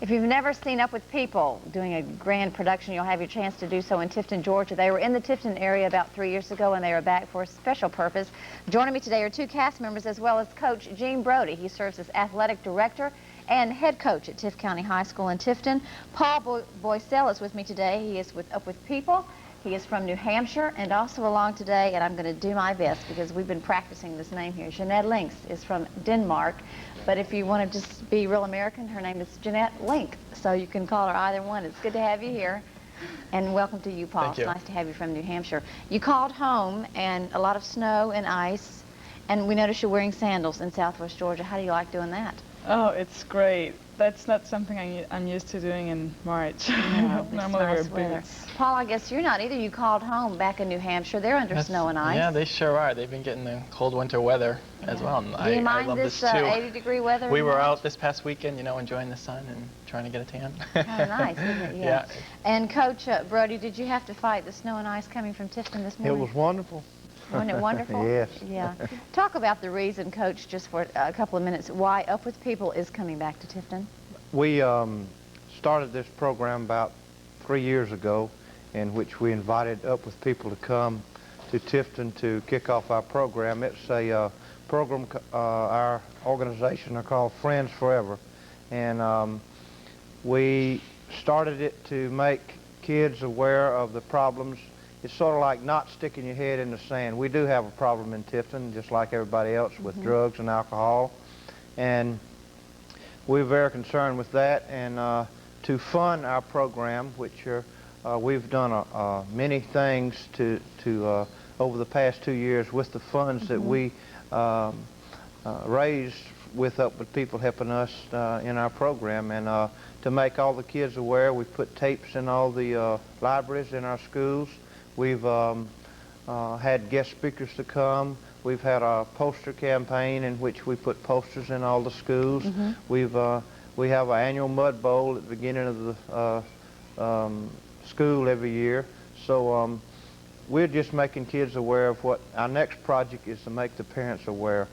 If you've never seen Up with People doing a grand production, you'll have your chance to do so in Tifton, Georgia. They were in the Tifton area about 3 years ago, and they are back for a special purpose. Joining me today are two cast members as well as Coach Gene Brody. He serves as athletic director and head coach at Tift County High School in Tifton. Paul Boycell is with me today. He is with Up with People. He is from New Hampshire, and also along today, and I'm going to do my best because we've been practicing this name here. Jeanette Links is from Denmark, but if you want to just be real American, her name is Jeanette Link, so you can call her either one. It's good to have you here, and welcome to you, Paul. Thank you. It's nice to have you from New Hampshire. You called home, and a lot of snow and ice, and we noticed you're wearing sandals in Southwest Georgia. How do you like doing that? Oh, it's great. That's not something I'm used to doing in March. No, normally nice wear weather. boots. Paul, I guess you're not either. You called home back in New Hampshire. They're under snow and ice. Yeah, they sure are. They've been getting the cold winter weather as well. And Do you I mind love this this too. 80-degree weather? We in were March? out this past weekend, you know, enjoying the sun and trying to get a tan. Oh, nice, isn't it? Yeah. And Coach Brody, did you have to fight the snow and ice coming from Tifton this morning? It was wonderful. Wasn't it wonderful? Yes. Yeah. Talk about the reason, Coach, just for a couple of minutes, why Up with People is coming back to Tifton. We started this program about 3 years ago, in which we invited Up with People to come to Tifton to kick off our program. It's a program our organization are called Friends Forever, and we started it to make kids aware of the problems. It's sort of like not sticking your head in the sand. We do have a problem in Tifton, just like everybody else, with drugs and alcohol, and we're very concerned with that. And to fund our program, which we've done many things to over the past 2 years with the funds that we raised with Up with People helping us in our program, and to make all the kids aware, we put tapes in all the libraries in our schools. We've had guest speakers to come. We've had a poster campaign in which we put posters in all the schools. We have an annual mud bowl at the beginning of the school every year. So we're just making kids aware of what our next project is, to make the parents aware.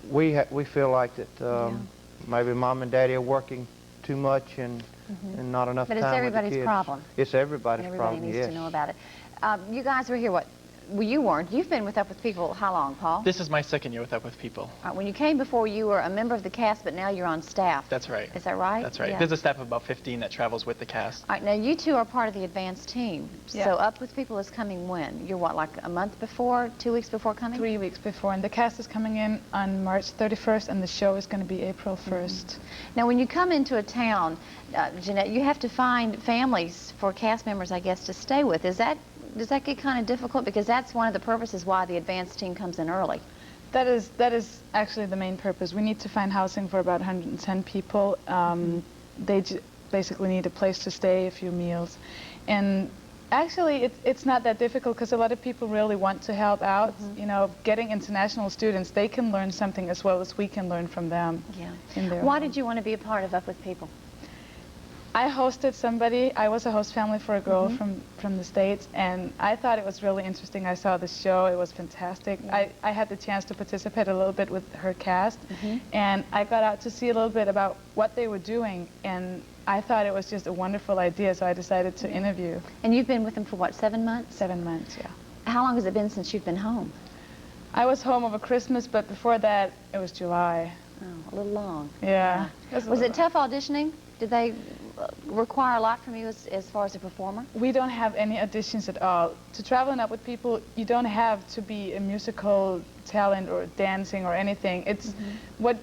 We feel like that maybe mom and daddy are working too much and not enough But time it's with the everybody's kids. problem. It's everybody's And problem, everybody needs yes. to know about it. You guys were here, what? Well, you weren't. You've been with Up with People how long, Paul? This is my second year with Up with People. When you came before, you were a member of the cast, but now you're on staff. That's right. Is that right? That's right. Yeah. There's a staff of about 15 that travels with the cast. All right, now you two are part of the advanced team. Yeah. So Up with People is coming when? You're what, like a month before, 2 weeks before coming? 3 weeks before, and the cast is coming in on March 31st, and the show is going to be April 1st. Now, when you come into a town, Jeanette, you have to find families for cast members, I guess, to stay with. Does that get kind of difficult? Because that's one of the purposes why the advanced team comes in early. That is actually the main purpose. We need to find housing for about 110 people. They basically need a place to stay, a few meals. And actually, it's not that difficult because a lot of people really want to help out. You know, getting international students, they can learn something as well as we can learn from them. Yeah. In their Why home. did you want to be a part of Up with People? I hosted somebody. I was a host family for a girl from the States, and I thought it was really interesting. I saw the show. It was fantastic. Yeah. I had the chance to participate a little bit with her cast, and I got out to see a little bit about what they were doing, and I thought it was just a wonderful idea, so I decided to interview. And you've been with them for what, 7 months? 7 months, yeah. How long has it been since you've been home? I was home over Christmas, but before that, it was July. Oh, a little long. Yeah. Was it tough auditioning? Did they require a lot from you as far as a performer? We don't have any auditions at all. To travel Up with People, you don't have to be a musical talent or dancing or anything. It's what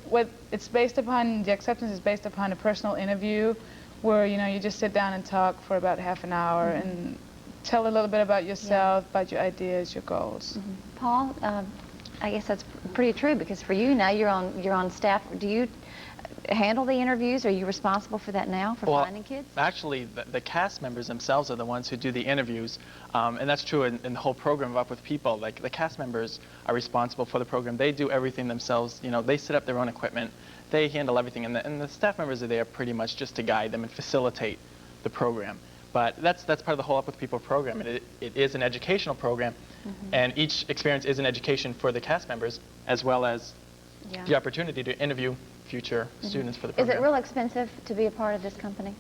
it's based upon. The acceptance is based upon a personal interview, where you just sit down and talk for about half an hour and tell a little bit about yourself, about your ideas, your goals. Paul, I guess that's pretty true, because for you now you're on staff. Do you handle the interviews? Are you responsible for that now, for finding kids? Actually, the cast members themselves are the ones who do the interviews, and that's true in the whole program of Up with People. Like, the cast members are responsible for the program. They do everything themselves. You know, they set up their own equipment. They handle everything, and the staff members are there pretty much just to guide them and facilitate the program. But that's part of the whole Up with People program. It is an educational program, and each experience is an education for the cast members, as well as the opportunity to interview future students for the Is program. it real expensive to be a part of this company?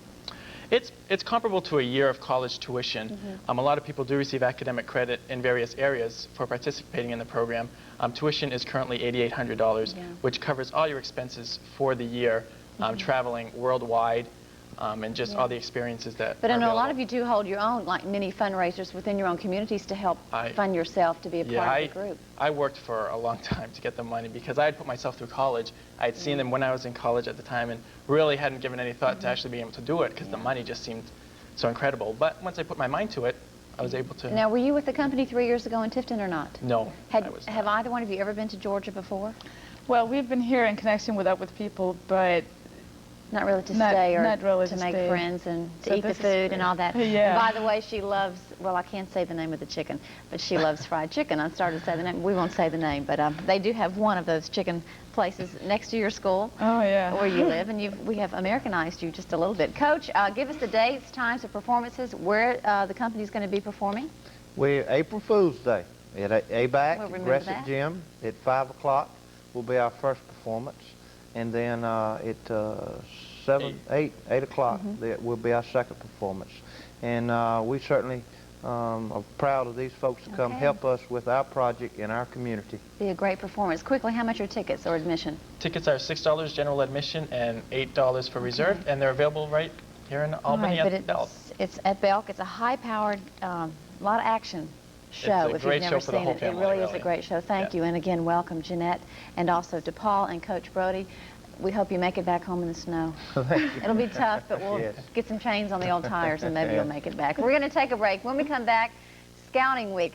It's comparable to a year of college tuition. A lot of people do receive academic credit in various areas for participating in the program. Tuition is currently $8,800, which covers all your expenses for the year, traveling worldwide, and just all the experiences that But I are know a available. lot of you do hold your own, like mini fundraisers within your own communities to help fund yourself to be a part of the group. I worked for a long time to get the money because I had put myself through college. I had seen them when I was in college at the time and really hadn't given any thought to actually being able to do it because the money just seemed so incredible. But once I put my mind to it, I was able to. Now, were you with the company 3 years ago in Tifton or not? No, I was Have not. either one of you ever been to Georgia before? Well, we've been here in connection with Up With People, but Not really to Not- stay or not really to to make stay. friends and to So eat the this is food and great. all that. Yeah. And by the way, she loves, well, I can't say the name of the chicken, but she loves fried chicken. I started to say the name. We won't say the name, but they do have one of those chicken places next to your school oh yeah. where you live, and we have Americanized you just a little bit. Coach, give us the dates, times of performances, where the company's going to be performing. We're April Fool's Day at ABAC, We'll remember Aggressive that. Gym at 5 o'clock will be our first performance. And then at 8 o'clock that will be our second performance. And we certainly are proud of these folks to come Okay. help us with our project in our community. Be a great performance. Quickly, how much are tickets or admission? Tickets are $6 general admission and $8 for reserve, and they're available right here in Albany All right, at but Belk. it's at Belk. It's a high-powered, lot of action show a if you've great never show for the seen whole it. family, It really is a really. great show. Thank Yeah. you, and again, welcome Jeanette, and also to Paul and Coach Brody. We hope you make it back home in the snow. It'll be tough, but we'll Yes. get some chains on the old tires and maybe you'll make it back. We're going to take a break. When we come back, Scouting Week.